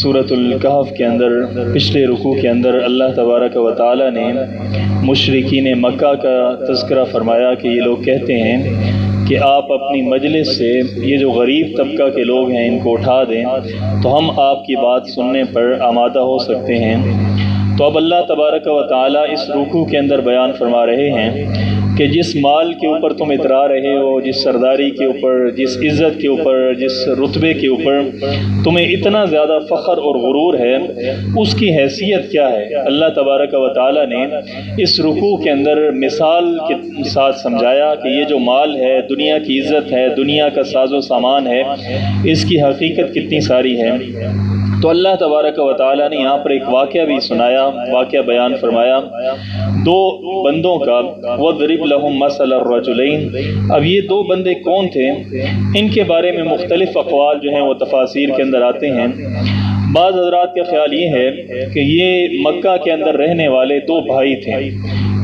سورۃ الکہف کے اندر پچھلے رکوع کے اندر اللہ تبارک و تعالی نے مشرکین مکہ کا تذکرہ فرمایا کہ یہ لوگ کہتے ہیں کہ آپ اپنی مجلس سے یہ جو غریب طبقہ کے لوگ ہیں ان کو اٹھا دیں تو ہم آپ کی بات سننے پر آمادہ ہو سکتے ہیں۔ تو اب اللہ تبارک و تعالی اس رکوع کے اندر بیان فرما رہے ہیں کہ جس مال کے اوپر تم اترا رہے ہو، جس سرداری کے اوپر، جس عزت کے اوپر، جس رتبے کے اوپر تمہیں اتنا زیادہ فخر اور غرور ہے، اس کی حیثیت کیا ہے؟ اللہ تبارک و تعالی نے اس رکوع کے اندر مثال کے ساتھ سمجھایا کہ یہ جو مال ہے، دنیا کی عزت ہے، دنیا کا ساز و سامان ہے، اس کی حقیقت کتنی ساری ہے۔ تو اللہ تبارک و تعالی نے یہاں پر ایک واقعہ بھی سنایا، واقعہ بیان فرمایا دو بندوں کا، وَاضْرِبْ لَهُمْ مَثَلَ الرَّجُلَيْنِ۔ اب یہ دو بندے کون تھے؟ ان کے بارے میں مختلف اقوال جو ہیں وہ تفاسیر کے اندر آتے ہیں۔ بعض حضرات کا خیال یہ ہے کہ یہ مکہ کے اندر رہنے والے دو بھائی تھے۔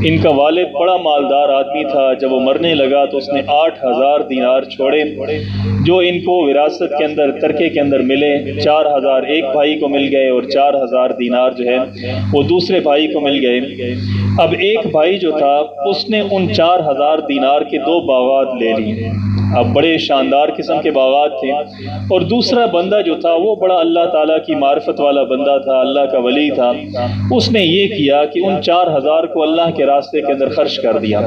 ان کا والد بڑا مالدار آدمی تھا، جب وہ مرنے لگا تو اس نے 8,000 دینار چھوڑے جو ان کو وراثت کے اندر ترکے کے اندر ملے۔ 4,000 ایک بھائی کو مل گئے اور 4,000 دینار جو ہے وہ دوسرے بھائی کو مل گئے۔ اب ایک بھائی جو تھا اس نے ان 4,000 دینار کے 2 باغات لے لیے، اب بڑے شاندار قسم کے باغات تھے، اور دوسرا بندہ جو تھا وہ بڑا اللہ تعالیٰ کی معرفت والا بندہ تھا، اللہ کا ولی تھا۔ اس نے یہ کیا کہ ان 4,000 کو اللہ کے راستے کے اندر خرچ کر دیا۔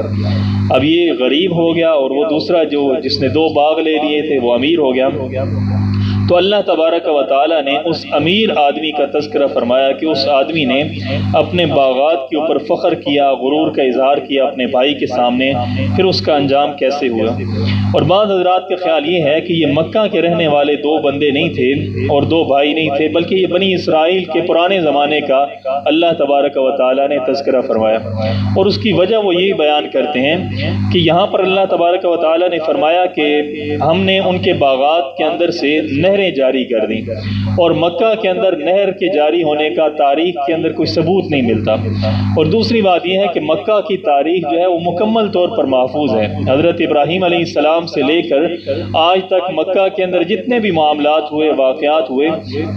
اب یہ غریب ہو گیا اور وہ دوسرا جس نے 2 باغ لے لیے تھے وہ امیر ہو گیا۔ تو اللہ تبارک و تعالیٰ نے اس امیر آدمی کا تذکرہ فرمایا کہ اس آدمی نے اپنے باغات کے اوپر فخر کیا، غرور کا اظہار کیا اپنے بھائی کے سامنے، پھر اس کا انجام کیسے ہوا۔ اور بعض حضرات کا خیال یہ ہے کہ یہ مکہ کے رہنے والے 2 بندے نہیں تھے اور 2 بھائی نہیں تھے، بلکہ یہ بنی اسرائیل کے پرانے زمانے کا اللہ تبارک و تعالیٰ نے تذکرہ فرمایا۔ اور اس کی وجہ وہ یہی بیان کرتے ہیں کہ یہاں پر اللہ تبارک و تعالیٰ نے فرمایا کہ ہم نے ان کے باغات کے اندر سے نہریں جاری کر دیں، اور مکہ کے اندر نہر کے جاری ہونے کا تاریخ کے اندر کوئی ثبوت نہیں ملتا۔ اور دوسری بات یہ ہے کہ مکہ کی تاریخ جو ہے وہ مکمل طور پر محفوظ ہے۔ حضرت ابراہیم علیہ السلام سے لے کر آج تک مکہ کے اندر جتنے بھی معاملات ہوئے، واقعات ہوئے،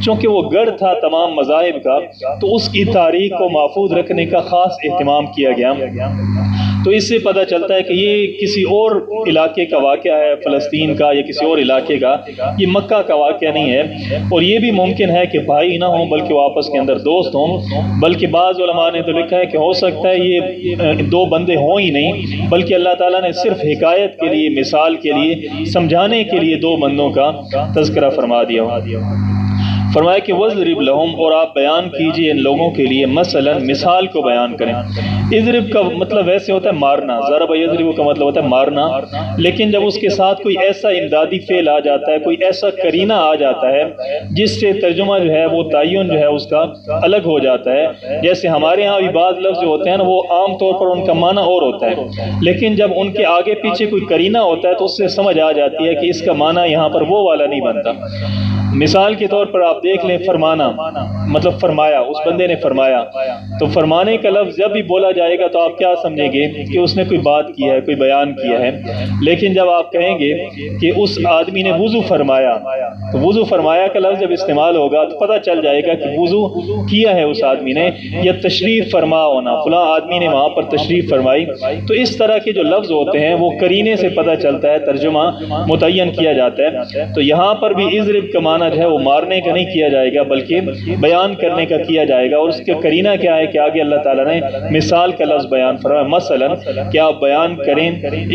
چونکہ وہ گڑھ تھا تمام مذاہب کا، تو اس کی تاریخ کو محفوظ رکھنے کا خاص اہتمام کیا گیا۔ تو اس سے پتہ چلتا ہے کہ یہ کسی اور علاقے کا واقعہ ہے، فلسطین کا یا کسی اور علاقے کا، یہ مکہ کا واقعہ نہیں ہے۔ اور یہ بھی ممکن ہے کہ بھائی نہ ہوں بلکہ وہ آپس کے اندر دوست ہوں، بلکہ بعض علماء نے تو لکھا ہے کہ ہو سکتا ہے یہ 2 بندے ہوں ہی نہیں، بلکہ اللہ تعالیٰ نے صرف حکایت کے لیے، مثال کے لیے، سمجھانے کے لیے 2 بندوں کا تذکرہ فرما دیا۔ فرمایا کہ وَاضْرِبْ لَهُمْ، اور آپ بیان کیجئے ان لوگوں کے لیے، مثلا مثال کو بیان کریں۔ اضرب کا مطلب ویسے ہوتا ہے مارنا، ضرب یضرب کا مطلب ہوتا ہے مارنا، لیکن جب اس کے ساتھ کوئی ایسا امدادی فعل آ جاتا ہے، کوئی ایسا قرینہ آ جاتا ہے جس سے ترجمہ جو ہے وہ تعین جو ہے اس کا الگ ہو جاتا ہے۔ جیسے ہمارے ہاں بھی بعض لفظ جو ہوتے ہیں نا وہ عام طور پر ان کا معنی اور ہوتا ہے، لیکن جب ان کے آگے پیچھے کوئی قرینہ ہوتا ہے تو اس سے سمجھ آ جاتی ہے کہ اس کا معنی یہاں پر وہ والا نہیں بنتا۔ مثال کے طور پر آپ دیکھ لیں، فرمانا مطلب فرمایا، اس بندے نے فرمایا، تو فرمانے کا لفظ جب بھی بولا جائے گا تو آپ کیا سمجھیں گے کہ اس نے کوئی بات کیا ہے، کوئی بیان کیا ہے۔ لیکن جب آپ کہیں گے کہ اس آدمی نے وضو فرمایا، تو وضو فرمایا کا لفظ جب استعمال ہوگا تو پتہ چل جائے گا کہ وضو کیا ہے اس آدمی نے، یا تشریف فرما ہونا، فلاں آدمی نے وہاں پر تشریف فرمائی۔ تو اس طرح کے جو لفظ ہوتے ہیں وہ قرینے سے پتہ چلتا ہے، ترجمہ متعین کیا جاتا ہے۔ تو یہاں پر بھی اضرب کا معنی جو ہے وہ مارنے کا نہیں کیا جائے گا بلکہ بیان کرنے کا کیا جائے گا۔ اور اس کا قرینہ کیا ہے کہ آگے اللہ تعالیٰ نے مثال کا لفظ بیان فرمایا، مثلا کہ آپ بیان کریں،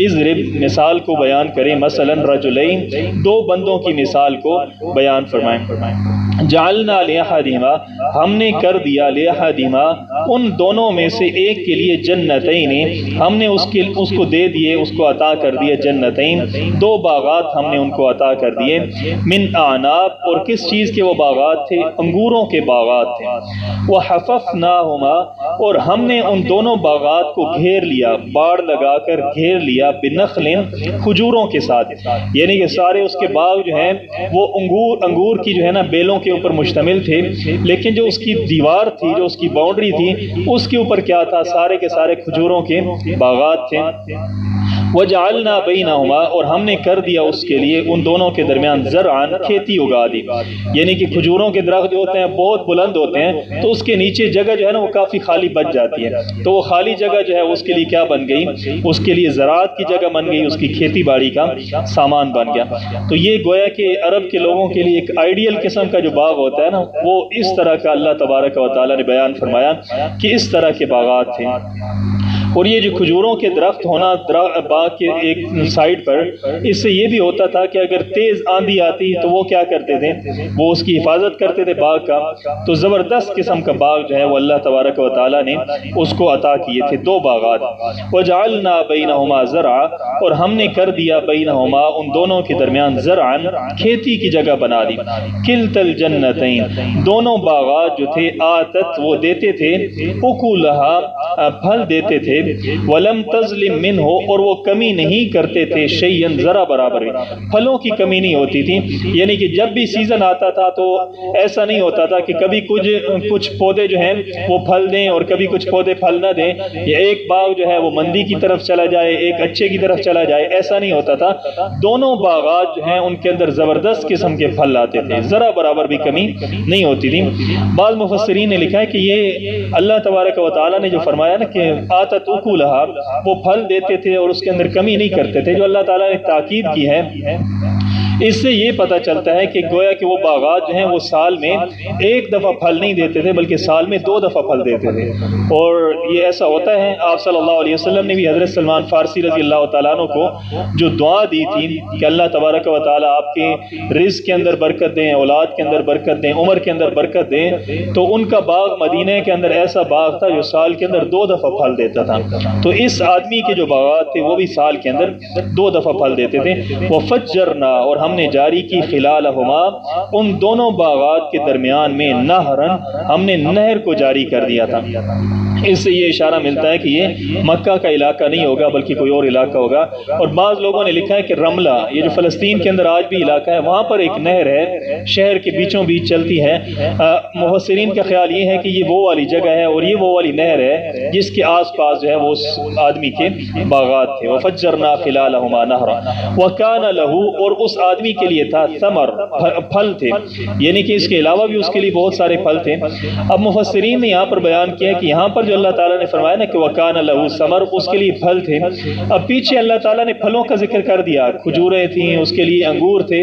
اضرب مثال کو بیان کریں، مثلا رجلین 2 بندوں کی مثال کو بیان فرمائیں۔ جعلنا لأحدہما، ہم نے کر دیا لأحدہما ان دونوں میں سے ایک کے لیے جنتین، ہم نے اس کو دے دیے، اس کو عطا کر دیے جنتین 2 باغات ہم نے ان کو عطا کر دیے، من اعناب، اور کس چیز کے وہ باغات تھے؟ انگوروں کے باغات تھے۔ وحففناہما، اور ہم نے ان دونوں باغات کو گھیر لیا، باڑ لگا کر گھیر لیا، بنخل، کھجوروں کے ساتھ، یعنی کہ سارے اس کے باغ جو ہیں وہ انگور کی جو ہے نا بیلوں کے اوپر مشتمل تھے، لیکن جو اس کی دیوار تھی، جو اس کی باؤنڈری تھی، اس کے اوپر کیا تھا؟ سارے کے سارے کھجوروں کے باغات تھے۔ وجعلنا بینہما، اور ہم نے کر دیا اس کے لیے ان دونوں کے درمیان زرعن، کھیتی اگا دی، یعنی کہ کھجوروں کے درخت جو ہوتے ہیں بہت بلند ہوتے ہیں تو اس کے نیچے جگہ جو ہے نا وہ کافی خالی بچ جاتی ہے، تو وہ خالی جگہ جو ہے اس کے لیے کیا بن گئی، اس کے لیے زراعت کی جگہ بن گئی، اس کی کھیتی باڑی کا سامان بن گیا۔ تو یہ گویا کہ عرب کے لوگوں کے لیے ایک آئیڈیل قسم کا جو باغ ہوتا ہے نا وہ اس طرح کا اللہ تبارک و تعالیٰ نے بیان فرمایا کہ اس طرح کے باغات تھے۔ اور یہ جو کھجوروں کے درخت ہونا باغ کے ایک سائڈ پر، اس سے یہ بھی ہوتا تھا کہ اگر تیز آندھی آتی تو وہ کیا کرتے تھے، وہ اس کی حفاظت کرتے تھے باغ کا۔ تو زبردست قسم کا باغ جو ہے وہ اللہ تبارک و تعالیٰ نے اس کو عطا کیے تھے، دو باغات۔ وجعلنا بینہما زرعا، اور ہم نے کر دیا بینہما ان دونوں کے درمیان زرعن، کھیتی کی جگہ بنا دی۔ کلتا الجنتین، دونوں باغات جو تھے آتت، وہ دیتے تھے، اکلہا، پھل دیتے تھے، ولم تظلم منہ، اور وہ کمی نہیں کرتے تھے، شیئن، ذرا برابر بھی، پھلوں کی کمی نہیں ہوتی تھی، یعنی کہ جب بھی سیزن آتا تھا تو ایسا نہیں ہوتا تھا کہ کبھی کچھ پودے جو ہیں وہ پھل دیں اور کبھی کچھ پودے پھل نہ دیں، یا ایک باغ جو ہے وہ مندی کی طرف چلا جائے ایک اچھے کی طرف چلا جائے، ایسا نہیں ہوتا تھا۔ دونوں باغات جو ہیں ان کے اندر زبردست قسم کے پھل آتے تھے، ذرا برابر بھی کمی نہیں ہوتی تھی۔ بعض مفسرین نے لکھا ہے کہ یہ اللہ تبارک و تعالیٰ نے جو فرمایا نا کہ آتت اکلہا، وہ پھل دیتے تھے اور اس کے اندر کمی نہیں کرتے تھے، جو اللہ تعالیٰ نے تاکید کی ہے، اس سے یہ پتہ چلتا ہے کہ گویا کہ وہ باغات جو ہیں وہ سال میں ایک دفعہ پھل نہیں دیتے تھے بلکہ سال میں 2 دفعہ پھل دیتے تھے۔ اور یہ ایسا ہوتا ہے، آپ صلی اللہ علیہ وسلم نے بھی حضرت سلمان فارسی رضی اللہ تعالیٰ عنہ کو جو دعا دی تھی کہ اللہ تبارک و تعالیٰ آپ کے رزق کے اندر برکت دیں، اولاد کے اندر برکت دیں، عمر کے اندر برکت دیں، تو ان کا باغ مدینہ کے اندر ایسا باغ تھا جو سال کے اندر 2 دفعہ پھل دیتا تھا۔ تو اس آدمی کے جو باغات تھے وہ بھی سال کے اندر 2 دفعہ پھل دیتے تھے۔ وفجرنا، اور ہم نے جاری کی خلالہما، ان دونوں باغات کے درمیان میں نہرن، ہم نے نہر کو جاری کر دیا تھا۔ اس سے یہ اشارہ ملتا ہے کہ یہ مکہ کا علاقہ نہیں ہوگا بلکہ کوئی اور علاقہ ہوگا۔ اور بعض لوگوں نے لکھا ہے کہ رملہ، یہ جو فلسطین کے اندر آج بھی علاقہ ہے، وہاں پر ایک نہر ہے شہر کے بیچوں بیچ چلتی ہے۔ مفسرین کا خیال یہ ہے کہ یہ وہ والی جگہ ہے اور یہ وہ والی نہر ہے جس کے آس پاس جو ہے وہ اس آدمی کے باغات تھے۔ وفجرنا خلالہما نہرا وکان لہ، اور اس آدمی کے لیے تھا ثمر، پھل تھے، یعنی کہ اس کے علاوہ بھی اس کے لیے بہت سارے پھل تھے۔ اب مفسرین نے یہاں پر بیان کیا کہ یہاں پر جو اللہ تعالیٰ نے فرمایا نا کہ وَكَانَ لَهُ ثَمَرٌ، اس کے لیے پھل تھے۔ اب پیچھے اللہ تعالیٰ نے پھلوں کا ذکر کر دیا، کھجوریں تھیں، اس کے لیے انگور تھے۔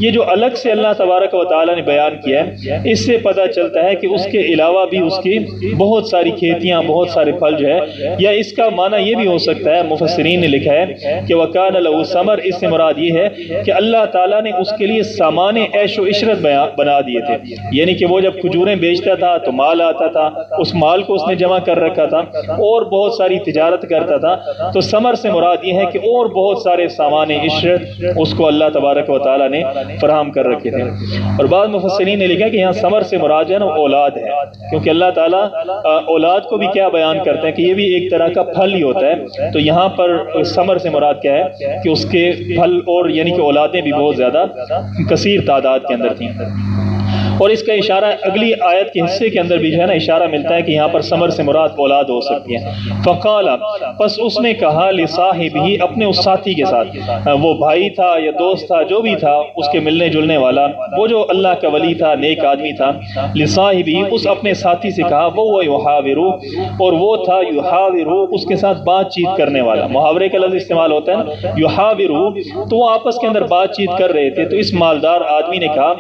یہ جو الگ سے اللہ تبارک و تعالیٰ نے بیان کیا ہے، اس سے پتہ چلتا ہے کہ اس کے علاوہ بھی اس کی بہت ساری کھیتیاں، بہت سارے پھل جو ہے، یا اس کا معنی یہ بھی ہو سکتا ہے، مفسرین نے لکھا ہے کہ وَكَانَ لَهُ ثَمَرٌ، اس سے مراد یہ ہے کہ اللہ تعالیٰ نے اس کے لیے سامان عیش و عشرت بنا دیے تھے، یعنی کہ وہ جب کھجوریں بیچتا تھا تو مال آتا تھا، اس مال کو اس نے جمع کر رکھا تھا اور بہت ساری تجارت کرتا تھا۔ تو ثمر سے مراد یہ ہے کہ اور بہت سارے سامان عشرت اس کو اللہ تبارک و تعالیٰ نے فراہم کر رکھے تھے۔ اور بعض مفسرین نے لکھا کہ یہاں ثمر سے مراد ہے نا اولاد ہے، کیونکہ اللہ تعالیٰ اولاد کو بھی کیا بیان کرتے ہیں کہ یہ بھی ایک طرح کا پھل ہی ہوتا ہے۔ تو یہاں پر ثمر سے مراد کیا ہے کہ اس کے پھل اور یعنی کہ اولادیں بھی بہت زیادہ کثیر تعداد کے اندر تھیں۔ اور اس کا اشارہ اگلی آیت کے حصے کے اندر بھی جو ہے نا اشارہ ملتا ہے کہ یہاں پر ثمر سے مراد اولاد ہو سکتی ہے۔ فقال، پس اس نے کہا لصاحبہ، اپنے اس ساتھی کے ساتھ، وہ بھائی تھا یا دوست تھا جو بھی تھا اس کے ملنے جلنے والا، وہ جو اللہ کا ولی تھا، نیک آدمی تھا، لصاحبہ، اس اپنے ساتھی سے کہا، وہ یحاورو، اور وہ تھا یحاورو، اس کے ساتھ بات چیت کرنے والا۔ محاورے کا لفظ استعمال ہوتا ہے نا یحاورو، تو وہ آپس کے اندر بات چیت کر رہے تھے۔ تو اس مالدار آدمی نے کہا،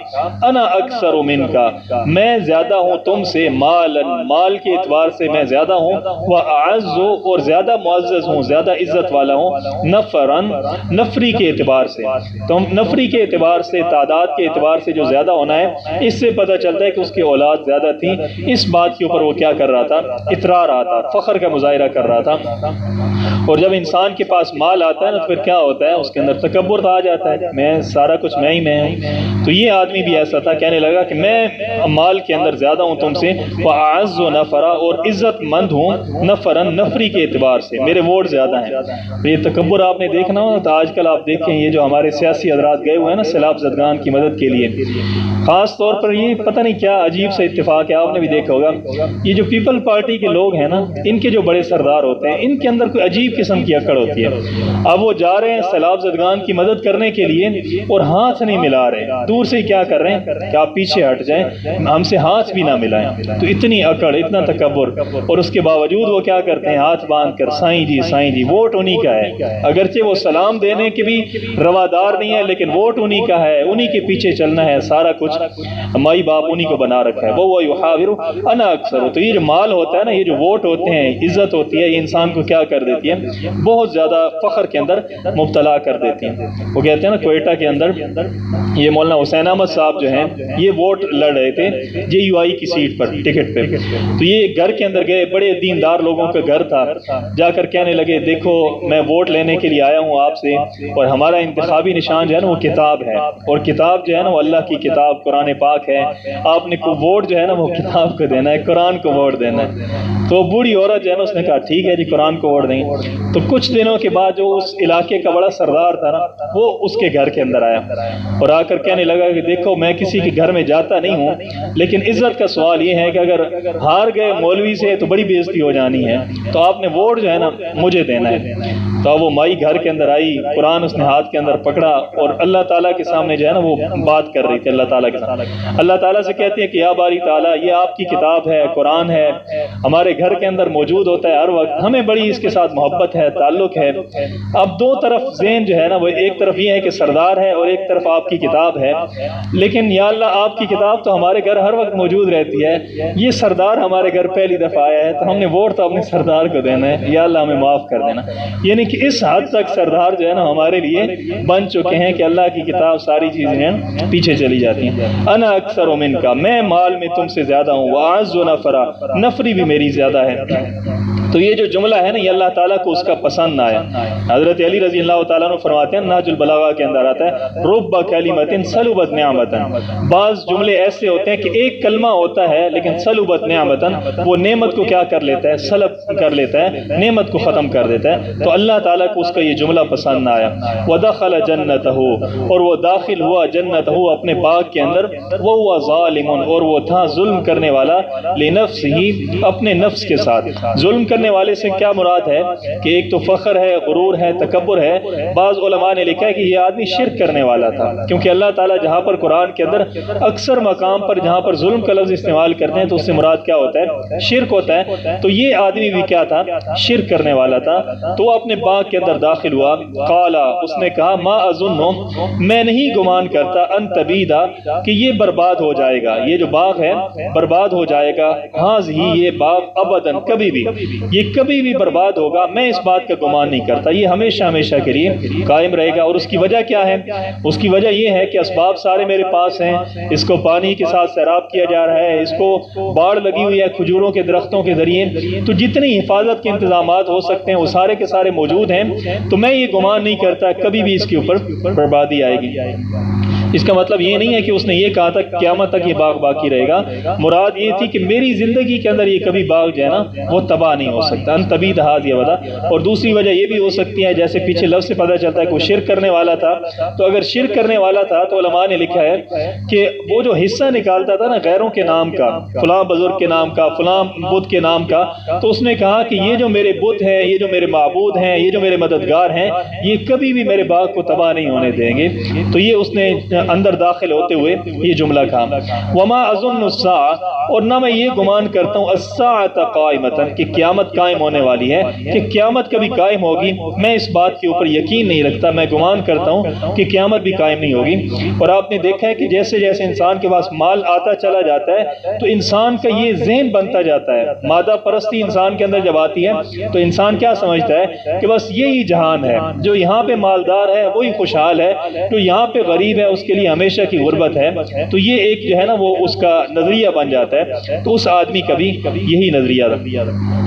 انا اکثر من کا، میں زیادہ ہوں تم سے، مال کے اعتبار سے میں زیادہ ہوں، واعز، اور زیادہ معزز ہوں، زیادہ عزت والا ہوں، نفرن، نفری کے اعتبار سے، تم نفری کے اعتبار سے، تعداد کے اعتبار سے جو زیادہ ہونا ہے، اس سے پتہ چلتا ہے کہ اس کی اولاد زیادہ تھی۔ اس بات کے اوپر وہ کیا کر رہا تھا، اترا رہا تھا، فخر کا مظاہرہ کر رہا تھا۔ اور جب انسان کے پاس مال آتا ہے نا تو پھر کیا ہوتا ہے، اس کے اندر تکبر آ جاتا ہے، میں سارا کچھ میں ہی میں ہوں۔ تو یہ آدمی بھی ایسا تھا، کہنے لگا کہ میں مال کے اندر زیادہ ہوں تم سے، وَأَعَزُّ نَفَرًا، اور عزت مند ہوں، نفرن، نفری کے اعتبار سے، میرے ووٹ زیادہ ہیں۔ یہ تکبر آپ نے دیکھنا ہو تو آج کل آپ دیکھیں یہ جو ہمارے سیاسی حضرات گئے ہوئے ہیں نا سیلاب زدگان کی مدد کے لیے، خاص طور پر یہ پتہ نہیں کیا عجیب سے اتفاق ہے، آپ نے بھی دیکھا ہوگا، یہ جو پیپل پارٹی کے لوگ ہیں نا، ان کے جو بڑے سردار ہوتے ہیں، ان کے اندر کوئی عجیب عجیب قسم کی اکڑ ہوتی ہے. اب وہ جا رہے ہیں سیلاب زدگان کی مدد کرنے کے لیے اور ہاتھ نہیں ملا رہے, دور سے کیا کر رہے ہیں کہ آپ پیچھے ہٹ جائیں, ہم سے ہاتھ بھی نہ ملائیں. تو اتنی اکڑ, اتنا تکبر, اور اس کے باوجود وہ کیا کرتے ہیں, ہاتھ باندھ کر سائیں جی ووٹ انہی کا ہے. اگرچہ وہ سلام دینے کے بھی روادار نہیں ہے, لیکن ووٹ انہی کا ہے, انہی کے پیچھے چلنا ہے, سارا کچھ مائی باپ انہی کو بنا رکھا ہے. وہ یحاور انا اکثر. تو یہ جو مال ہوتا ہے نا, یہ جو ووٹ ہوتے ہیں, عزت ہوتی ہے, یہ انسان کو کیا کر دیتی ہے, بہت زیادہ فخر کے اندر مبتلا کر دیتی ہیں. وہ کہتے ہیں نا کوئٹہ کے اندر یہ مولانا حسین احمد صاحب جو ہیں, یہ ووٹ لڑ رہے تھے JUI کی سیٹ پر ٹکٹ پہ. تو یہ گھر کے اندر گئے, بڑے دیندار لوگوں کا گھر تھا, جا کر کہنے لگے دیکھو میں ووٹ لینے کے لیے آیا ہوں آپ سے, اور ہمارا انتخابی نشان جو ہے نا وہ کتاب ہے, اور کتاب جو ہے نا وہ اللہ کی کتاب قرآن پاک ہے. آپ نے کو ووٹ جو ہے نا وہ کتاب کو دینا ہے, قرآن کو ووٹ دینا ہے. تو بوڑھی عورت جو ہے نا اس نے کہا ٹھیک ہے جی قرآن کو ووٹ دیں گے. تو کچھ دنوں کے بعد جو اس علاقے کا بڑا سردار تھا نا, وہ اس کے گھر کے اندر آیا اور آ کر کہنے لگا کہ دیکھو میں کسی کے گھر میں جاتا نہیں ہوں, لیکن عزت کا سوال یہ ہے کہ اگر ہار گئے مولوی سے تو بڑی بےزتی ہو جانی ہے, تو آپ نے ووٹ جو ہے نا مجھے دینا ہے. تو وہ مائی گھر کے اندر آئی, قرآن اس نے ہاتھ کے اندر پکڑا اور اللہ تعالیٰ کے سامنے جو ہے نا وہ بات کر رہی تھی اللہ تعالیٰ کے سامنے. اللہ تعالیٰ سے کہتی ہے کہ یا باری تعالیٰ یہ آپ کی کتاب ہے, قرآن ہے, ہمارے گھر کے اندر موجود ہوتا ہے ہر وقت, ہمیں بڑی اس کے ساتھ محبت ہے, تعلق ہے. اب دو طرف ذہن جو ہے نا وہ ایک طرف یہ ہے کہ سردار ہے اور ایک طرف آپ کی کتاب ہے, لیکن یا اللہ آپ کی کتاب تو ہمارے گھر ہر وقت موجود رہتی ہے, یہ سردار ہمارے گھر پہلی دفعہ آیا ہے, تو ہم نے ووٹ تو اپنے سردار کو دینا ہے, یا اللہ ہمیں معاف کر دینا. یعنی کہ اس حد تک سردار جو ہے نا ہمارے لیے بن چکے ہیں کہ اللہ کی کتاب ساری چیزیں پیچھے چلی جاتی ہیں. انا اکثر من کا, میں مال میں تم سے زیادہ ہوں, واعز و نفرا, نفری بھی میری زیادہ ہے. تو یہ جو جملہ ہے نا یہ اللہ تعالیٰ کو اس کا پسند نہ آیا. حضرت علی رضی اللہ تعالیٰ عنہ فرماتے ہیں, نہج البلاغہ کے اندر آتا ہے رب کلمۃ سلبت نعمۃ, بعض جملے ایسے ہوتے ہیں کہ ایک کلمہ ہوتا ہے لیکن سلبت نعمۃ, وہ نعمت کو کیا کر لیتا ہے, سلب کر لیتا ہے, نعمت کو ختم کر دیتا ہے. تو اللہ تعالیٰ کو اس کا یہ جملہ پسند نہ آیا. ودخل جنتہ, اور وہ داخل ہوا جنتہ اپنے باغ کے اندر, وہو ظالم, اور وہ تھا ظلم کرنے والا, لنفسہ, اپنے نفس کے ساتھ. ظلم کرنے والے سے کیا مراد ہے کہ ایک تو فخر ہے, غرور ہے, تکبر ہے. بعض علماء نے لکھا ہے کہ یہ آدمی شرک کرنے والا تھا, کیونکہ اللہ تعالیٰ جہاں پر قرآن کے اندر اکثر مقام پر جہاں پر ظلم کا لفظ استعمال کرتے ہیں تو اس سے مراد کیا ہوتا ہے, شرک ہوتا ہے. تو یہ آدمی بھی کیا تھا, شرک کرنے والا تھا. تو وہ اپنے باغ کے اندر داخل ہوا, قالا, اس نے کہا, ما اظن, میں نہیں گمان کرتا, ان تبیدا, کہ یہ برباد ہو جائے گا, یہ جو باغ ہے برباد ہو جائے گا, ہاں یہ باغ ابداً, کبھی بھی, یہ کبھی بھی برباد ہوگا, میں اس بات کا گمان نہیں کرتا, یہ ہمیشہ ہمیشہ کے لیے قائم رہے گا. اور اس کی وجہ کیا ہے, اس کی وجہ یہ ہے کہ اسباب سارے میرے پاس ہیں, اس کو پانی کے ساتھ سیراب کیا جا رہا ہے, اس کو باڑ لگی ہوئی ہے کھجوروں کے درختوں کے ذریعے, تو جتنی حفاظت کے انتظامات ہو سکتے ہیں وہ سارے کے سارے موجود ہیں. تو میں یہ گمان نہیں کرتا کبھی بھی اس کے اوپر بربادی آئے گی. اس کا مطلب یہ نہیں ہے کہ اس نے یہ کہا تھا قیامت تک یہ باغ باقی رہے گا, مراد یہ تھی کہ میری زندگی کے اندر یہ کبھی باغ جو ہے نا وہ تباہ نہیں ہو سکتا. ان تبید ہذہ ودا. اور دوسری وجہ یہ بھی ہو سکتی ہے, جیسے پیچھے لفظ سے پتہ چلتا ہے کہ وہ شرک کرنے والا تھا, تو اگر شرک کرنے والا تھا تو علماء نے لکھا ہے کہ وہ جو حصہ نکالتا تھا نا غیروں کے نام کا, فلاں بزرگ کے نام کا, فلاں بت کے نام کا, تو اس نے کہا کہ یہ جو میرے بت ہیں, یہ جو میرے معبود ہیں, یہ جو میرے مددگار ہیں, یہ کبھی بھی میرے باغ کو تباہ نہیں ہونے دیں گے. تو یہ اس نے اندر داخل ہوتے ہوئے یہ جملہ کہا. وما اظن الساعة, اور نہ میں یہ گمان کرتا ہوں, الساعة قائمۃ, کہ قیامت قائم ہونے والی ہے, کہ قیامت کبھی قائم ہوگی, میں اس بات کے اوپر یقین نہیں رکھتا, میں گمان کرتا ہوں کہ قیامت بھی قائم نہیں ہوگی. اور آپ نے دیکھا ہے کہ جیسے جیسے انسان کے پاس مال آتا چلا جاتا ہے تو انسان کا یہ ذہن بنتا جاتا ہے. مادہ پرستی انسان کے اندر جب آتی ہے تو انسان کیا سمجھتا ہے کہ بس یہی جہان ہے, جو یہاں پہ مالدار ہے وہی خوشحال ہے, جو یہاں پہ غریب ہے اس کے لیے ہمیشہ کی غربت ہے. تو یہ ایک جو ہے نا وہ اس کا نظریہ بن جاتا ہے. تو اس آدمی کا بھی یہی نظریہ تھا.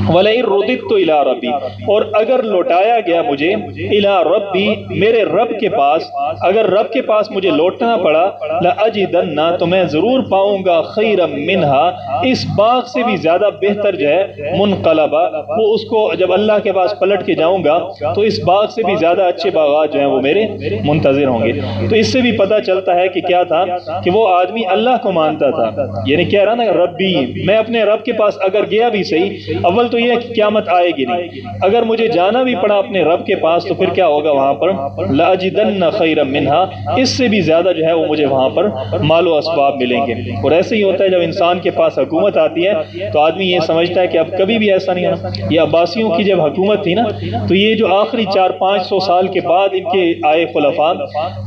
وَلَئِن رُدِدتُّ إِلَىٰ رَبِّي, اور اگر لوٹایا گیا مجھے, إِلَىٰ رَبِّي, میرے رب کے پاس, اگر رب کے پاس مجھے لوٹنا پڑا, لَأَجِدَنَّ, تو میں ضرور پاؤں گا, خَيْرًا مِّنْهَا, اس باغ سے بھی زیادہ بہتر جو ہے, منقلبا, وہ اس کو جب اللہ کے پاس پلٹ کے جاؤں گا تو اس باغ سے بھی زیادہ اچھے باغات جو ہیں وہ میرے منتظر ہوں گے. تو اس سے بھی پتہ چلتا ہے کہ کیا تھا کہ وہ آدمی اللہ کو مانتا تھا، یعنی کہہ رہا نا ربی، میں اپنے رب کے پاس اگر گیا بھی صحیح، اول تو یہ ہے کہ قیامت آئے گی نہیں، اگر مجھے جانا بھی پڑا اپنے رب کے پاس تو پھر کیا ہوگا وہاں پر لَأَجِدَنَّ خَيْرًا مِنْهَا، اس سے بھی زیادہ جو ہے وہ مجھے وہاں پر مال و اسباب ملیں گے۔ اور ایسے ہی ہوتا ہے جب انسان کے پاس حکومت آتی ہے تو آدمی یہ سمجھتا ہے کہ اب کبھی بھی ایسا نہیں ہونا۔ یہ عباسیوں کی جب حکومت تھی نا تو یہ جو آخری 400-500 سال کے بعد ان کے آئے خلفاء،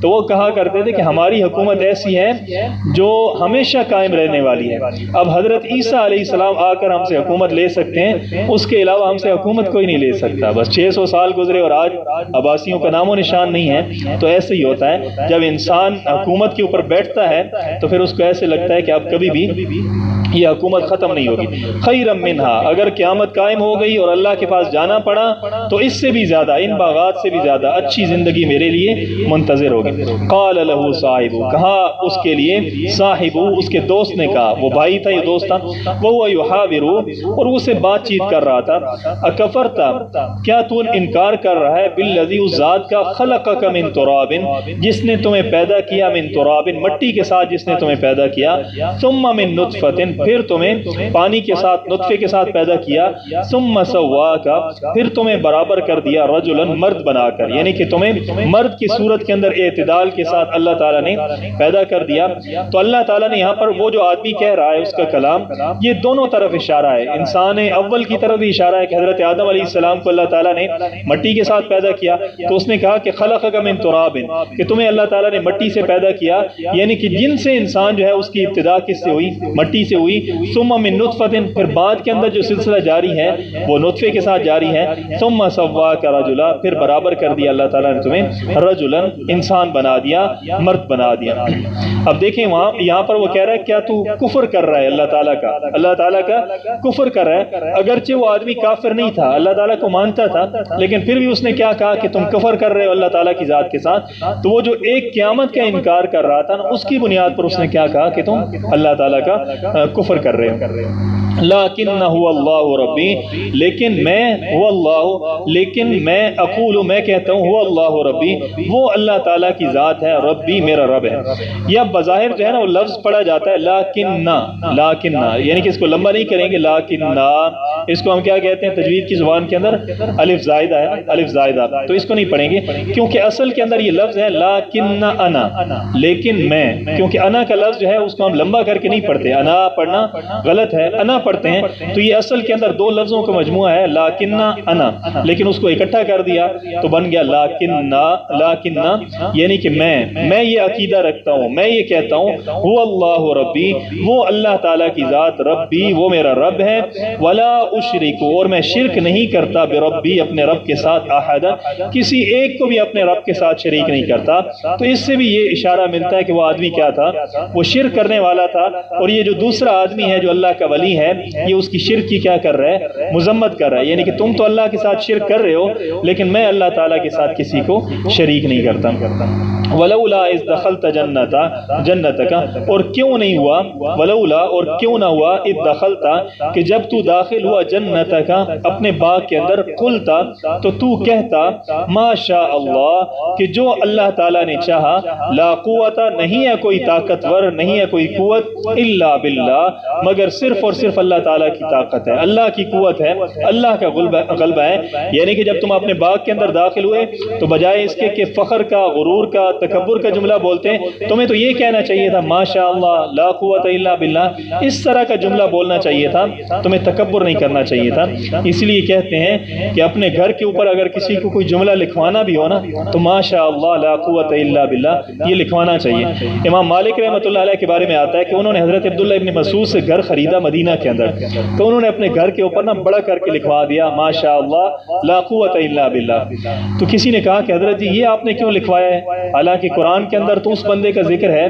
تو وہ کہا کرتے تھے کہ ہماری حکومت ایسی ہے جو ہمیشہ قائم رہنے والی ہے، اب حضرت عیسیٰ علیہ السلام آ کر ہم سے حکومت لے سکتے ہیں، اس کے علاوہ ہم سے حکومت کوئی نہیں لے سکتا۔ بس 600 سال گزرے اور آج عباسیوں کا نام و نشان نہیں ہے۔ تو ایسے ہی ہوتا ہے جب انسان حکومت کے اوپر بیٹھتا ہے تو پھر اس کو ایسے لگتا ہے کہ اب کبھی بھی یہ حکومت ختم نہیں ہوگی۔ خیرا منہا، اگر قیامت قائم ہو گئی اور اللہ کے پاس جانا پڑا تو اس سے بھی زیادہ، ان باغات سے بھی زیادہ اچھی زندگی میرے لیے منتظر ہوگی۔ قال له صاحب، کہا اس کے لیے صاحب، اس کے دوست نے کہا، وہ بھائی تھا یہ دوست تھا، وہ یحاور، اور وہ سے بات چیت کر رہا تھا، اکفرت، کیا تو انکار کر رہا ہے، بالذی، اس ذات کا، خلقک من تراب، جس نے تمہیں پیدا کیا، من تراب، مٹی کے ساتھ جس نے تمہیں پیدا کیا، ثم من نطفۃ، پھر تمہیں پانی کے ساتھ نطفے کے ساتھ پیدا کیا، ثم سواک، پھر تمہیں برابر کر دیا، رجلا، مرد بنا کر، یعنی کہ تمہیں مرد کی صورت کے اندر اعتدال کے ساتھ اللہ تعالیٰ نے پیدا کر دیا۔ تو اللہ تعالیٰ نے یہاں پر وہ جو آدمی کہہ رہا ہے اس کا کلام، یہ دونوں طرف اشارہ ہے، انسان اول کی طرف بھی اشارہ ہے کہ حضرت آدم علیہ السلام کو اللہ تعالیٰ نے مٹی کے ساتھ پیدا کیا، تو اس نے کہا کہ خلقک من تراب، کہ تمہیں اللہ تعالیٰ نے مٹی سے پیدا کیا، یعنی کہ جن سے انسان جو ہے اس کی ابتدا کس سے ہوئی، مٹی سے ہوئی، ثم من نطفۃ، پھر بعد کے اندر جو سلسلہ جاری ہے وہ نطفے کے ساتھ جاری ہے، ثم سواک رجلا، پھر برابر کر دیا اللہ تعالیٰ نے تمہیں، رجلا، انسان بنا دیا، مرد بنا دیا۔ اب دیکھیں وہاں یہاں پر وہ کہہ رہا ہے کیا تو کفر کر رہا ہے اللہ تعالیٰ کا، اللہ تعالیٰ کا کفر کر رہا ہے، اگرچہ وہ آدمی کافر نہیں تھا، اللہ تعالیٰ کو مانتا تھا، لیکن پھر بھی اس نے کیا کہا کہ تم کفر کر رہے ہو اللہ تعالیٰ کی ذات کے ساتھ۔ تو وہ جو ایک قیامت کا انکار کر رہا تھا نا، اس کی بنیاد پر اس نے کیا کہا کہ تم اللہ تعالیٰ کا کفر کر رہے ہو۔ لیکن هو اللہ ربی، لیکن میں، هو اللہ، لیکن میں، اقول، میں کہتا ہوں، هو اللہ ربی، وہ اللہ تعالیٰ کی ذات ہے، ربی میرا رب ہے۔ یا بظاہر جو ہے نا وہ لفظ پڑھا جاتا ہے لیکننا، لیکننا، یعنی کہ اس کو لمبا نہیں کریں گے، لیکننا، اس کو ہم کیا کہتے ہیں تجوید کی زبان کے اندر، الف زائدہ ہے، الف زائدہ، تو اس کو نہیں پڑھیں گے کیونکہ اصل کے اندر یہ لفظ ہے لیکن انا، لیکن میں، کیونکہ انا کا لفظ جو ہے اس کو ہم لمبا کر کے نہیں پڑھتے، انا پڑھنا غلط ہے، انا پڑھتے ہیں، تو یہ اصل کے اندر دو لفظوں کا مجموعہ ہے لیکننا انا، لیکن اس کو اکٹھا کر دیا تو بن گیا لیکننا، لیکننا، یعنی کہ میں یہ عقیدہ رکھتا ہوں، میں یہ کہتا ہوں، هو اللہ ربی، وہ اللہ تعالیٰ کی ذات، ربی، وہ میرا رب ہے، ولا اشرک، اور میں شرک نہیں کرتا، بربی، اپنے رب کے ساتھ، احدا، کسی ایک کو بھی اپنے رب کے ساتھ شریک نہیں کرتا۔ تو اس سے بھی یہ اشارہ ملتا ہے کہ وہ آدمی کیا تھا، وہ شرک کرنے والا تھا، اور یہ جو دوسرا آدمی ہے جو اللہ کا ولی ہے، یہ اس کی شرک کی کیا کر رہا ہے، مذمت کر رہا ہے، یعنی کہ تم تو اللہ کے ساتھ شرک کر رہے ہو لیکن میں اللہ تعالیٰ کے ساتھ کسی کو شریک نہیں کرتا۔ ولولا اذ دخلت جنتک، اور کیوں نہیں ہوا، ولولا، اور کیوں نہ ہوا، اذ دخلت، کہ جب تو داخل ہوا، جنتک، اپنے باغ کے اندر، قلتا، تو تو کہتا، ما شاء اللہ، کہ جو اللہ تعالیٰ نے چاہا، لا قوت، نہیں ہے کوئی طاقتور، نہیں ہے کوئی قوت، الا باللہ، مگر صرف اور صرف اللہ تعالیٰ کی طاقت ہے، اللہ کی قوت ہے، اللہ کا غلبہ ہے۔ یعنی کہ جب تم اپنے باغ کے اندر داخل ہوئے تو بجائے اس کے کہ فخر کا، غرور کا، تکبر کا جملہ بولتے ہیں، تمہیں تو یہ کہنا چاہیے تھا ماشاء اللہ لا قوت الا باللہ، اس طرح کا جملہ بولنا چاہیے تھا، تمہیں تکبر نہیں کرنا چاہیے تھا۔ اس لیے کہتے ہیں کہ اپنے گھر کے اوپر اگر کسی کو کوئی جملہ لکھوانا بھی ہو نا تو ماشاء اللہ لا قوت الا باللہ یہ لکھوانا چاہیے۔ امام مالک رحمۃ اللہ علیہ کے بارے میں آتا ہے کہ انہوں نے حضرت عبداللہ ابن مسعود سے گھر خریدا مدینہ کے اندر، تو انہوں نے اپنے گھر کے اوپر نا بڑا کر کے لکھوا دیا ماشاء اللہ لا قوت الا باللہ۔ تو کسی نے کہا کہ حضرت جی یہ آپ نے کیوں لکھوایا ہے، حالانکہ قرآن کے اندر تو اس بندے کا ذکر ہے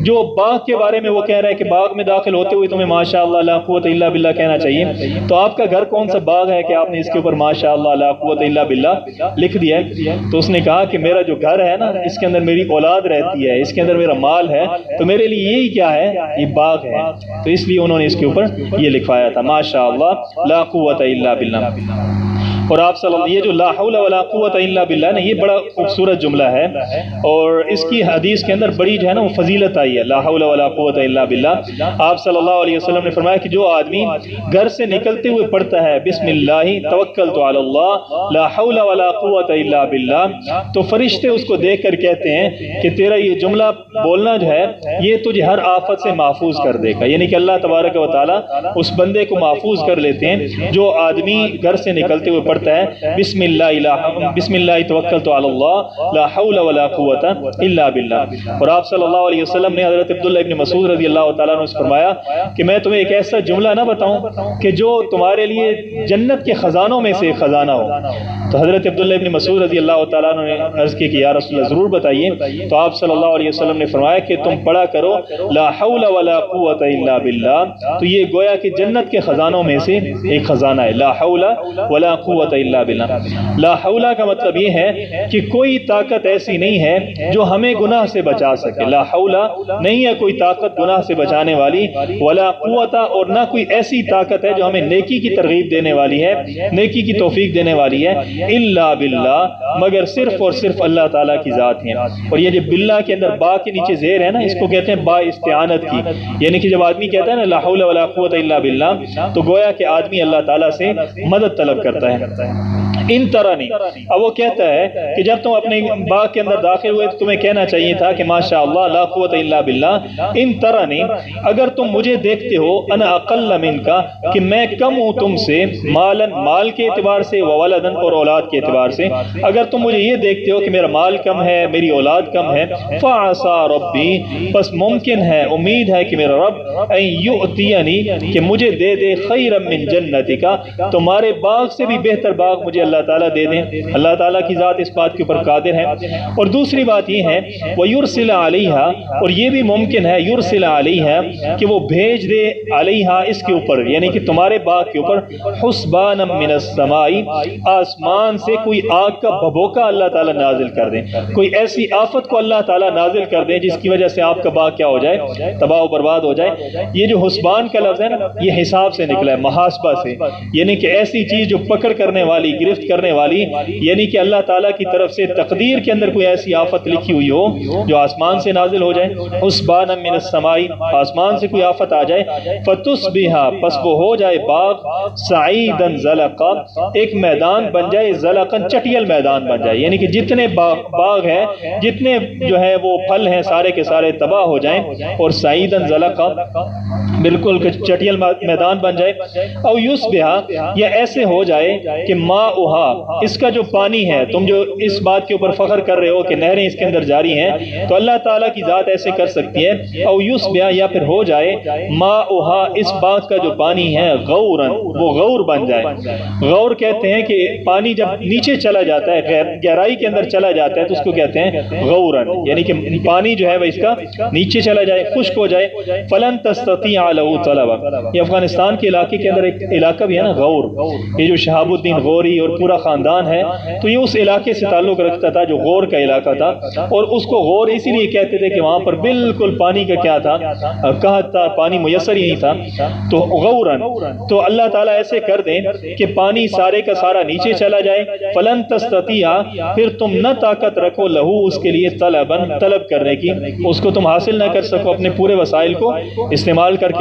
جو باغ کے بارے میں وہ کہہ رہا ہے کہ باغ میں داخل ہوتے ہوئے تمہیں ماشاء اللہ لا قوت الا باللہ کہنا چاہیے، تو آپ کا گھر کون سا باغ ہے کہ آپ نے اس کے اوپر ماشاء اللہ لا قوت الا باللہ لکھ دیا ہے؟ تو اس نے کہا کہ میرا جو گھر ہے نا اس کے اندر میری اولاد رہتی ہے، اس کے اندر میرا مال ہے، تو میرے لیے یہی کیا ہے، یہ باغ ہے، تو اس لیے انہوں نے اس کے اوپر یہ لکھوایا تھا ماشاء اللہ لا قوت الا باللہ۔ اور آپ صلی اللہ، یہ جو لا حول ولا قوت الا باللہ نا، یہ بڑا خوبصورت جملہ ہے، اور اس کی حدیث کے اندر بڑی جو ہے نا وہ فضیلت آئی ہے، لا حول ولا قوت الا باللہ۔ آپ صلی اللہ علیہ وسلم نے فرمایا کہ جو آدمی گھر سے نکلتے ہوئے پڑھتا ہے بسم اللہ توکلت علی اللہ لا حول ولا قوت الا باللہ، تو فرشتے اس کو دیکھ کر کہتے ہیں کہ تیرا یہ جملہ بولنا جو ہے یہ تجھے ہر آفت سے محفوظ کر دے گا، یعنی کہ اللہ تبارک و تعالیٰ اس بندے کو محفوظ کر لیتے ہیں جو آدمی گھر سے نکلتے ہوئے پڑھتا ہے بسم اللہ توکلت علی اللہ لا حول ولا قوت الا باللہ۔ اور آپ صلی اللہ علیہ وسلم نے حضرت عبداللہ ابن مسعود رضی اللہ تعالیٰ عنہ سے فرمایا کہ میں تمہیں ایک ایسا جملہ نہ بتاؤں کہ جو تمہارے لیے جنت کے خزانوں میں سے ایک خزانہ ہو؟ تو حضرت عبداللہ ابن مسعود رضی اللہ تعالیٰ عنہ نے عرض کی کہ یا رسول اللہ ضرور بتائیے۔ تو آپ صلی اللہ علیہ وسلم نے فرمایا کہ تم پڑھا کرو لا حول ولا قوت الا باللہ، تو یہ گویا کہ جنت کے خزانوں میں سے ایک خزانہ ہے، لا حول ولا قوت الا باللہ۔ لا حول کا مطلب یہ ہے کہ کوئی طاقت ایسی نہیں ہے جو ہمیں گناہ سے بچا سکے، لا حول نہیں ہے کوئی طاقت گناہ سے بچانے والی، ولا قوت اور نہ کوئی ایسی طاقت ہے جو ہمیں نیکی کی ترغیب دینے والی ہے، نیکی کی توفیق دینے والی ہے، الا باللہ مگر صرف اور صرف اللہ تعالیٰ کی ذات ہے۔ اور یہ جو باللہ کے اندر با کے نیچے زیر ہے نا، اس کو کہتے ہیں با استعانت کی، یعنی کہ جب آدمی کہتا ہے نا لا حول ولا قوت الا باللہ تو گویا کہ آدمی اللہ تعالیٰ سے مدد طلب کرتا ہے۔ ان طرح نہیں، اب وہ کہتا ہے کہ جب تم اپنے باغ کے اندر داخل ہوئے تو تمہیں کہنا چاہیے تھا کہ ماشاء اللہ لا قوت الا باللہ۔ ان طرح نہیں، اگر تم مجھے دیکھتے ہو انا اقل منکا کہ میں کم ہوں تم سے، مالن مال کے اعتبار سے، وولدن اور اولاد کے اعتبار سے، اگر تم مجھے یہ دیکھتے ہو کہ میرا مال کم ہے، میری اولاد کم ہے، فعسى ربی بس ممکن ہے، امید ہے کہ میرا رب ان یؤتینی کہ مجھے دے دے خیرا من جنتک، تمہارے باغ سے بھی بہتر باغ مجھے اللہ تعالیٰ دے دیں۔ اللہ تعالیٰ کی ذات اس بات کے اوپر قادر ہے۔ اور دوسری بات یہ ہے وَيُرْسِلَ عَلَيْهَا، اور یہ بھی ممکن ہے یرسل علیہا کہ وہ بھیج دے علیہا اس کے اوپر، یعنی کہ تمہارے باغ کے اوپر حسبانا من السماء، آسمان سے کوئی آگ کا بھبوکا اللہ تعالیٰ نازل کر دیں، کوئی ایسی آفت کو اللہ تعالیٰ نازل کر دیں جس کی وجہ سے آپ کا باغ کیا ہو جائے، تباہ و برباد ہو جائے۔ یہ جو حسبان کا لفظ ہے نا، یہ حساب سے نکلا ہے، محاسبہ سے، یعنی کہ ایسی چیز جو پکڑ کرنے والی، گرفت کرنے والی، یعنی کہ اللہ تعالیٰ کی طرف سے تقدیر کے اندر کوئی ایسی آفت لکھی ہوئی ہو جو آسمان سے نازل ہو جائے، حسبانا من السماء، آسمان سے کوئی آفت آ جائے، فتصبح پس وہ ہو جائے باغ، سعیدا زلقا ایک میدان بن جائے، زلقا چٹیل میدان بن جائے، یعنی کہ جتنے باغ ہیں، جتنے جو ہے وہ پھل ہیں سارے کے سارے تباہ ہو جائیں، اور سعیدا زلقا بالکل چٹیل میدان بن جائے، او یصبح یا ایسے ہو جائے کہ ماؤہا اس کا جو پانی ہے، تم جو اس بات کے اوپر فخر کر رہے ہو کہ نہریں اس کے اندر جاری ہیں، تو اللہ تعالیٰ کی ذات ایسے کر سکتی ہے، او یصبح یا پھر ہو جائے ماؤہا اس باغ کا جو پانی ہے، غورن وہ غور بن جائے۔ غور کہتے ہیں کہ پانی جب نیچے چلا جاتا ہے، گہرائی کے اندر چلا جاتا ہے تو اس کو کہتے ہیں غورن، یعنی کہ پانی جو ہے وہ اس کا نیچے چلا جائے، خشک ہو جائے، فلن تستطيع له طلبا۔ یہ افغانستان کے علاقے کے اندر ایک علاقہ بھی ہے نا غور، یہ جو شہاب الدین غوری اور پورا خاندان ہے تو یہ اس علاقے سے تعلق رکھتا تھا جو غور کا علاقہ تھا، اور اس کو غور اسی لیے کہتے تھے کہ وہاں پر بالکل پانی کا کیا تھا، قحط تھا، پانی میسر ہی نہیں تھا، تو غورن تو اللہ تعالیٰ ایسے کر دیں کہ پانی سارے کا سارا نیچے چلا جائے، فلن تستطيع پھر تم نہ طاقت رکھو لہو اس کے لیے طلبن طلب کرنے کی، اس کو تم حاصل نہ کر سکو اپنے پورے وسائل کو استعمال کر کے۔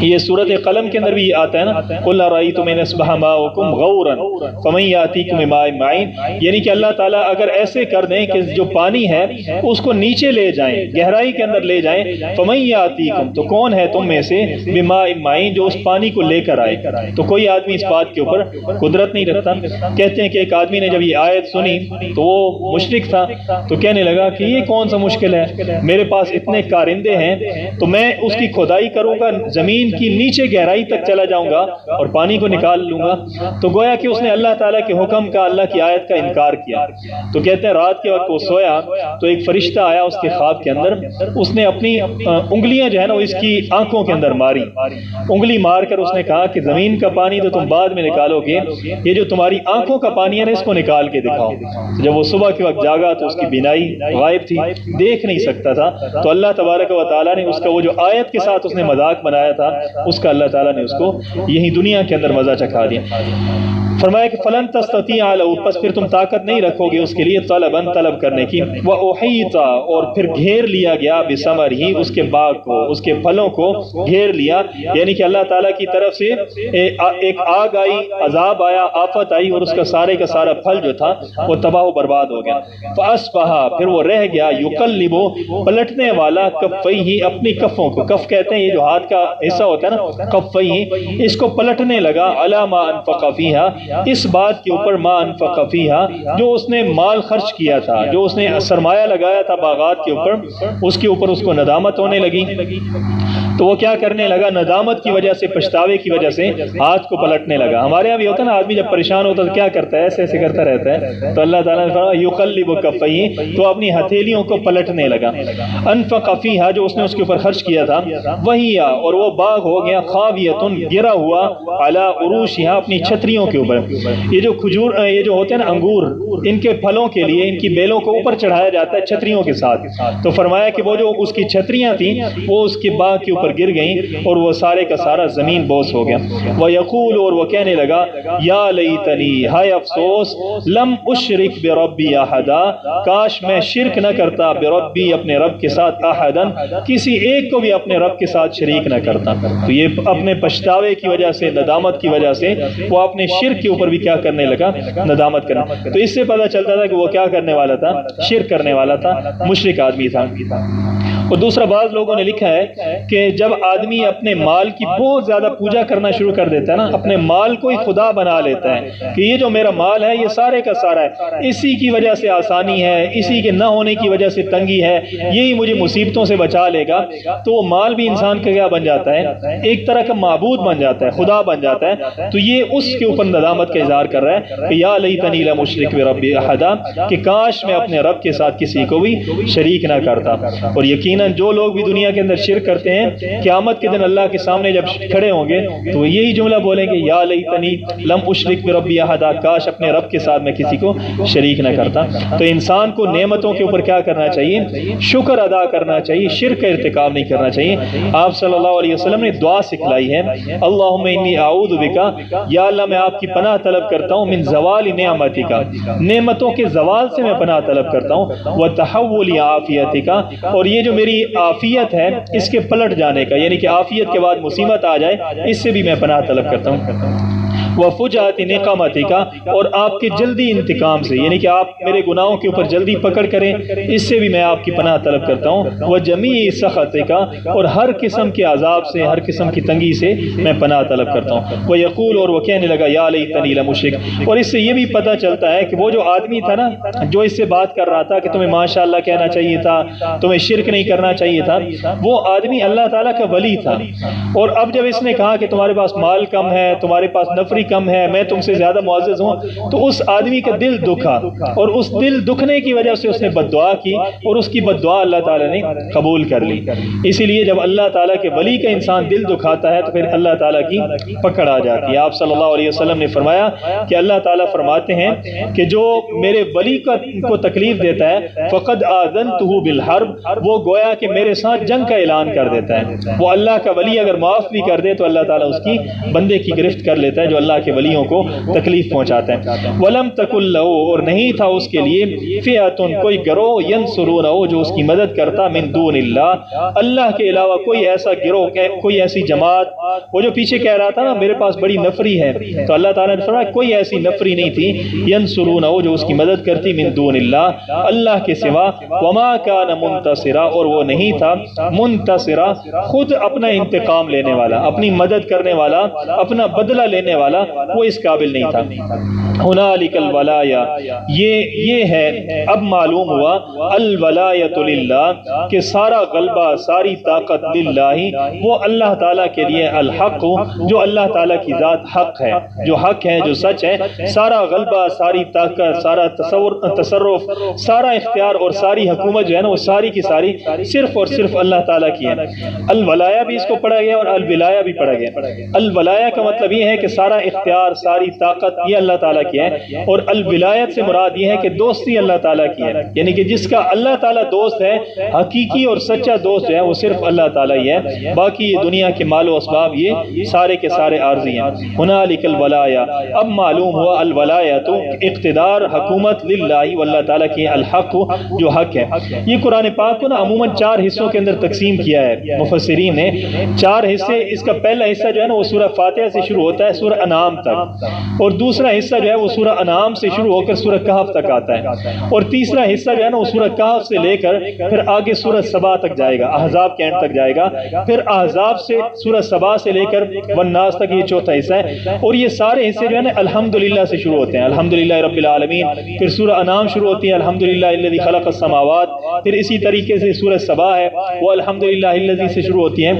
یہ سورۃ قلم کے اندر بھی یہ آتا ہے نا، قل ارأیتم ان اصبح ماؤکم غورا فمن یأتیکم بماء معین، یعنی کہ اللہ تعالیٰ اگر ایسے کر دیں کہ جو پانی ہے اس کو نیچے لے جائیں، گہرائی کے اندر لے جائیں، فمن یأتیکم تو کون ہے تم میں سے، بماء معین جو اس پانی کو لے کر آئے، تو کوئی آدمی اس بات کے اوپر قدرت نہیں رکھتا۔ کہتے ہیں کہ ایک آدمی نے جب یہ آیت سنی تو وہ مشرک تھا، تو کہنے لگا کہ یہ کون سا مشکل ہے، میرے پاس اتنے کارندے ہیں تو میں اس کی کھدائی کروں گا، زمین کی نیچے گہرائی تک چلا جاؤں گا اور پانی کو نکال لوں گا۔ تو گویا کہ اس نے اللہ تعالیٰ کے حکم کا، اللہ کی آیت کا انکار کیا۔ تو کہتے ہیں رات کے وقت وہ سویا تو ایک فرشتہ آیا اس کے خواب کے اندر، اس نے اپنی انگلیاں جو ہے نا اس کی آنکھوں کے اندر ماری، انگلی مار کر اس نے کہا کہ زمین کا پانی تو تم بعد میں نکالو گے، یہ جو تمہاری آنکھوں کا پانی ہے نا اس کو نکال کے دکھاؤ۔ تو جب وہ صبح کے وقت جاگا تو اس کی بینائی غائب تھی، دیکھ نہیں سکتا تھا، تو اللہ تبارک و تعالیٰ نے اس کا وہ جو آیت کے ساتھ اس نے مذاق بنایا تھا، اس کا اللہ تعالیٰ نے اس کو یہی دنیا کے اندر مزہ چکھا دیا۔ فرمایا کہ فلن تستطیع لہ، پس پھر تم طاقت نہیں رکھو گے اس کے لیے طلباً طلب کرنے کی، وَأُحِیطَ اور پھر گھیر لیا گیا بِثَمَرِهِ اس کے باغ کو، اس کے پھلوں کو گھیر لیا، یعنی کہ اللہ تعالیٰ کی طرف سے ایک آگ آئی، عذاب آیا، آفت آئی، اور اس کا سارے کا سارا پھل جو تھا وہ تباہ و برباد ہو گیا۔ فَأَصْبَحَ پھر وہ رہ گیا، يُقَلِّبُ پلٹنے والا کفیہ اپنی کفوں کو، کف کہتے ہیں یہ جو ہاتھ کا حصہ ہوتا ہے نا، کفیہ اس کو پلٹنے لگا، عَلَى مَا أَنفَقَ فِيهَا اس بات کے اوپر، ما انفق فیہا جو اس نے مال خرچ کیا تھا، جو اس نے سرمایہ لگایا تھا باغات کے اوپر، اس کے اوپر اس کو ندامت ہونے لگی، تو وہ کیا کرنے لگا، ندامت کی وجہ سے، پچھتاوے کی وجہ سے ہاتھ کو پلٹنے لگا۔ ہمارے یہاں بھی ہوتا ہے نا، آدمی جب پریشان ہوتا ہے تو کیا کرتا ہے، ایسے ایسے کرتا رہتا ہے، تو اللہ تعالیٰ نے فرمایا یقلب کفیہ تو اپنی ہتھیلیوں کو پلٹنے لگا، انفق فیہا جو اس نے اس کے اوپر خرچ کیا تھا، وہی اور وہ باغ ہو گیا، خاویۃ گرا ہوا، علی عروشہا اپنی چھتریوں کے اوپر۔ یہ جو کھجور، یہ جو ہوتے ہیں نا انگور، ان کے پھلوں کے لیے ان کی بیلوں کو اوپر چڑھایا جاتا ہے چھتریوں کے ساتھ، تو فرمایا کہ وہ جو اس کی چھتریاں تھیں وہ اس کے باغ کے اوپر گر گئیں اور وہ سارے کا سارا زمین بوس ہو گیا۔ وَيَقُولُ اور وہ کہنے لگا، یا لیتنی ہائے افسوس، لم اشرک بربی احدا کاش میں شرک نہ کرتا، بربی اپنے رب کے ساتھ، احدا کسی ایک کو بھی اپنے رب کے ساتھ شریک نہ کرتا۔ تو یہ اپنے پچھتاوے کی وجہ سے، ندامت کی وجہ سے وہ اپنے شرک کے اوپر بھی کیا کرنے لگا، ندامت کرنا۔ تو اس سے پتہ چلتا تھا کہ وہ کیا کرنے والا تھا، شرک کرنے والا تھا، مشرک آدمی تھا۔ اور دوسرا بعض لوگوں نے لکھا ہے کہ جب آدمی اپنے مال کی بہت زیادہ پوجا کرنا شروع کر دیتا ہے نا، اپنے مال کو ہی خدا بنا لیتا ہے کہ یہ جو میرا مال ہے یہ سارے کا سارا ہے، اسی کی وجہ سے آسانی ہے، اسی کے نہ ہونے کی وجہ سے تنگی ہے، یہی مجھے مصیبتوں سے بچا لے گا، تو وہ مال بھی انسان کا کیا بن جاتا ہے، ایک طرح کا معبود بن جاتا ہے، خدا بن جاتا ہے۔ تو یہ اس کے اوپر ندامت کا اظہار کر رہا ہے کہ یا لیتنی لم اشرک بربی احدا کہ کاش میں اپنے رب کے ساتھ کسی کو بھی شریک نہ کرتا۔ اور یقیناً جو لوگ بھی دنیا کے اندر شرک کرتے ہیں، قیامت کے دن اللہ کے سامنے جب کھڑے ہوں گے تو وہ یہی جملہ بولیں گے، یا لیتنی لم اشرک بربی احدا کاش اپنے رب کے ساتھ میں کسی کو شریک نہ کرتا۔ تو انسان کو نعمتوں کے اوپر کیا کرنا چاہیے، شکر ادا کرنا چاہیے، شرک کا ارتکاب نہیں کرنا چاہیے۔ آپ صلی اللہ علیہ وسلم نے دعا سکھلائی ہے، اللہم انی اعوذ بکا، یا اللہ میں آپ کی پناہ طلب کرتا ہوں، من زوال نعمتک نعمتوں کے زوال سے میں پناہ طلب کرتا ہوں، وتحول عافیتک اور یہ جو میری عافیت ہے اس کے پلٹ جانے کا، یعنی کہ عافیت کے بعد مصیبت آ جائے، اس سے بھی میں پناہ طلب کرتا ہوں، وفجعت نقمتک اور آپ کے جلدی انتقام سے، یعنی کہ آپ میرے گناہوں کے اوپر جلدی پکڑ کریں، اس سے بھی میں آپ کی پناہ طلب کرتا ہوں، وجمیع سخطک اور ہر قسم کے عذاب سے، ہر قسم کی تنگی سے میں پناہ طلب کرتا ہوں، ویقول اور وہ کہنے لگا، یا لیتنی لم اشرک۔ اور اس سے یہ بھی پتہ چلتا ہے کہ وہ جو آدمی تھا نا، جو اس سے بات کر رہا تھا کہ تمہیں ماشاءاللہ کہنا چاہیے تھا، تمہیں شرک نہیں کرنا چاہیے تھا، وہ آدمی اللہ تعالیٰ کا ولی تھا۔ اور اب جب اس نے کہا کہ تمہارے پاس مال کم ہے، تمہارے پاس نفری کم ہے، میں تم سے زیادہ معزز ہوں، تو اس آدمی کا دل دکھا، اور اس دل دکھنے کی وجہ سے اس نے بد دعا کی، اور اس کی بد دعا اللہ تعالیٰ نے قبول کر لی۔ اسی لیے جب اللہ تعالیٰ کے ولی کا انسان دل دکھاتا ہے تو پھر اللہ تعالیٰ کی پکڑ آ جاتی ہے۔ آپ صلی اللہ علیہ وسلم نے فرمایا کہ اللہ تعالیٰ فرماتے ہیں کہ جو میرے ولی کو تکلیف دیتا ہے، فقد آذنتہ بالحرب وہ گویا کہ میرے ساتھ جنگ کا اعلان کر دیتا ہے۔ وہ اللہ کا ولی اگر معاف بھی کر دے تو اللہ تعالیٰ اس کی بندے کی گرفت کر لیتا ہے جو اللہ کے ولیوں کو تکلیف پہنچاتے ہیں۔ وَلَمْ تَكُنْ لَهُ اور نہیں تھا اس کے لیے فِئَةٌ کوئی گروہ يَنْصُرُونَهُ جو اس کی مدد کرتا من دون اللہ اللہ کے علاوہ کوئی ایسا گروہ، کوئی ایسی جماعت۔ وہ جو پیچھے کہہ رہا تھا نا میرے پاس بڑی نفری ہے، تو اللہ تعالیٰ نے فرمایا کوئی ایسی نفری نہیں تھی يَنْصُرُونَهُ جو اس کی مدد کرتی من دون اللہ اللہ کے سوا، وَمَا كَانَ مُنْتَصِرًا اور وہ نہیں تھا منتصرا خود اپنا انتقام لینے والا، اپنی مدد کرنے والا، اپنا بدلہ لینے والا، وہ اس قابل نہیں تھا۔ ہنالک الولایا یہ ہے اب معلوم ہوا الولایۃ للہ کہ سارا غلبہ ساری طاقت للہ وہ اللہ تعالیٰ کے لیے، الحق جو اللہ تعالیٰ کی ذات حق ہے، جو حق ہے، جو سچ ہے، سارا غلبہ ساری طاقت سارا تصرف سارا اختیار اور ساری حکومت جو ہے نا وہ ساری کی ساری صرف اور صرف اللہ تعالیٰ کی ہے۔ الولایا بھی اس کو پڑھا گیا اور الولایا بھی پڑھا گیا۔ الولایا کا مطلب یہ ہے کہ سارا اختیار ساری طاقت یہ اللہ تعالیٰ کی ہے، اور الولایت سے مراد یہ ہے کہ دوستی اللہ تعالیٰ کی ہے، یعنی کہ جس کا اللہ تعالیٰ دوست ہے، حقیقی اور سچا دوست جو ہے وہ صرف اللہ تعالیٰ ہی ہے، باقی یہ دنیا کے مال و اسباب یہ سارے کے سارے عارضی ہیں۔ ہنالک الولایا، اب معلوم ہوا الولایت اقتدار حکومت للہ واللہ تعالیٰ کی، الحق جو حق ہے۔ یہ قرآن پاک کو نا عموماً 4 حصوں کے اندر تقسیم کیا ہے مفسرین نے، 4 حصے۔ اس کا پہلا حصہ جو ہے نا وہ سورہ فاتحہ سے شروع ہوتا ہے سورہ انعام تک، اور دوسرا حصہ جو ہے وہ سورہ انعام سے شروع ہو کر سورہ کہف تک آتا ہے، اور تیسرا حصہ جو ہے نا وہ سورہ کہف سے لے کر پھر آگے سورہ سبا تک جائے گا، احزاب کے اینڈ تک جائے گا، پھر احزاب سے سورہ سبا سے لے کر والناس تک یہ چوتھا حصہ ہے، اور یہ سارے حصے جو ہے نا الحمدللہ سے شروع ہوتے ہیں، الحمدللہ رب العالمین، پھر سورہ انعام شروع ہوتی ہے الحمدللہ الذی خلق السماوات، پھر اسی طریقے سے سورہ سبا ہے وہ الحمدللہ الذی سے شروع ہوتی ہیں۔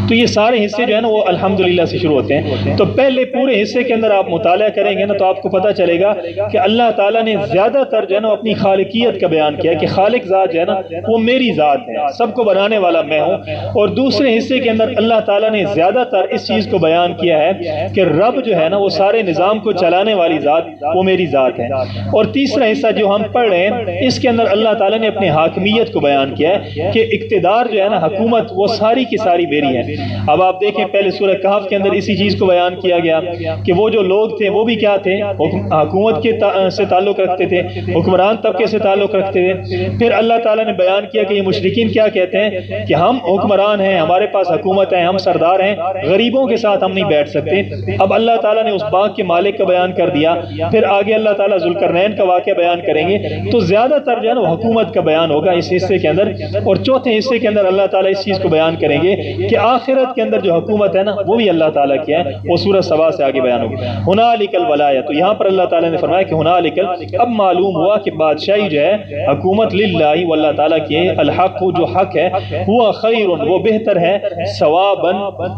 تو یہ سارے حصے جو ہے نا وہ الحمدللہ سے شروع ہوتے ہیں۔ تو پہلے پورے حصے کے اندر آپ مطالعہ کریں گے نا تو آپ کو پتہ چلے گا کہ اللہ تعالیٰ نے زیادہ تر جو ہے نا اپنی خالقیت کا بیان کیا کہ خالق ذات جو ہے نا وہ میری ذات ہے، سب کو بنانے والا میں ہوں، اور دوسرے حصے کے اندر اللہ تعالیٰ نے زیادہ تر اس چیز کو بیان کیا ہے کہ رب جو ہے نا وہ سارے نظام کو چلانے والی ذات وہ میری ذات ہے، اور تیسرا حصہ جو ہم پڑھ رہے ہیں اس کے اندر اللہ تعالیٰ نے اپنی حاکمیت کو بیان کیا ہے کہ اقتدار جو ہے نا حکومت وہ ساری کی ساری میری ہے۔ اب آپ دیکھیں پہلے سورہ کہف کے اندر اسی چیز کو بیان کیا گیا کہ وہ جو لوگ تھے وہ بھی کیا تھے، حکومت کے سے تعلق رکھتے تھے، حکمران طبقے سے تعلق رکھتے تھے۔ پھر اللہ تعالیٰ نے بیان کیا کہ یہ مشرکین کیا کہتے ہیں کہ ہم حکمران ہیں، ہمارے پاس حکومت ہے، ہم سردار ہیں، غریبوں کے ساتھ ہم نہیں بیٹھ سکتے۔ اب اللہ تعالیٰ نے اس باغ کے مالک کا بیان کر دیا، پھر آگے اللہ تعالیٰ ذوالقرنین کا واقعہ بیان کریں گے، تو زیادہ تر جو ہے نا حکومت کا بیان ہوگا اس حصے کے اندر، اور چوتھے حصے کے اندر اللہ تعالیٰ اس چیز کو بیان کریں گے کہ آخرت کے اندر جو حکومت ہے نا وہ بھی اللہ تعالیٰ کی ہے، وہ سورہ سبا سے آگے بیان ہوگی۔ ہنالک الولایہ، تو یہاں پر اللہ تعالیٰ نے فرمایا کہ ہنالک، اب معلوم ہوا کہ بادشاہی جو ہے حکومت للہ واللہ تعالیٰ کی ہے، الحق جو حق ہے، وہ خیر وہ بہتر ہے، ثواباً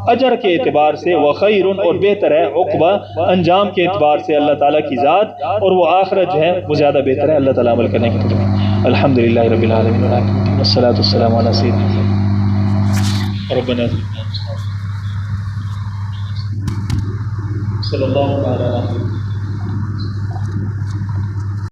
اجر کے اعتبار سے، وہ خیر اور بہتر ہے، عقبہ انجام کے اعتبار سے اللہ تعالیٰ کی ذات، اور وہ آخرت جو ہے وہ زیادہ بہتر ہے۔ اللہ تعالیٰ عمل کرنے کی توفیق۔ الحمدللہ رب العالمین والصلاۃ والسلام علی سیدنا ربنا صلی اللہ علیہ وسلم۔